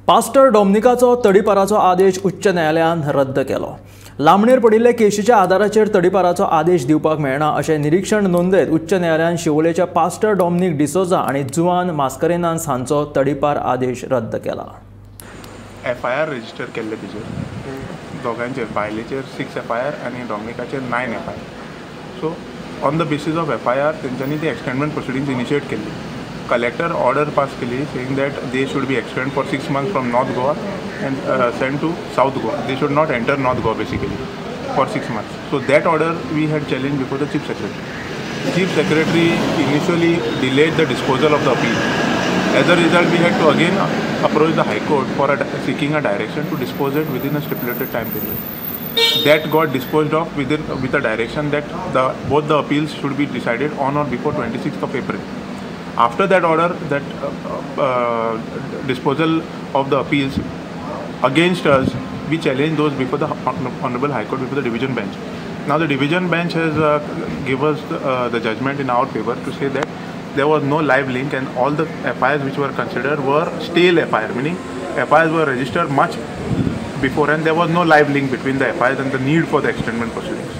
Pastor डॉमिनिकाचो तडीपाराचो आदेश उच्च न्यायालयान रद्द केलो। लांबणेर पडिल्ले केशीच्या आदाराचेर तडीपाराचो आदेश दिवपाक मेळना अशें निरीक्षण नोंदयत उच्च न्यायालयान शिवोलेच्या पास्टर डॉमिनिक डिसोजा आनी जुआन मास्करेनास हांचो तडीपार आदेश रद्द केला। FIR रजिस्टर केल्ले तेजेर दोगांचेर बायलेचेर 6 FIR आनी डॉमिनिकाचेर 9 FIR। So on the basis of FIR तेंच्यांनी ती एक्सटेंडमेंट प्रोसिडींग्स इनिशिएट केल्ली। कलेक्टर ऑर्डर पास केली saying that they should be extend for 6 months from north Goa and sent to South Goa. They should not enter North Goa basically for 6 months. So that order we had challenged before the Chief Secretary. Chief Secretary initially delayed the disposal of the appeal. As a result, we had to again approach the High Court for seeking a direction to dispose it within a stipulated time period. That got disposed of with a direction that both the appeals should be decided on or before 26th of April. After that order, that disposal of the appeals against us, we challenged those before the Honorable High Court, before the division bench. Now the division bench has given us the judgment in our favor to say that there was no live link and all the FIRs which were considered were stale FIR, meaning FIRs were registered much before and there was no live link between the FIRs and the need for the extendment proceedings.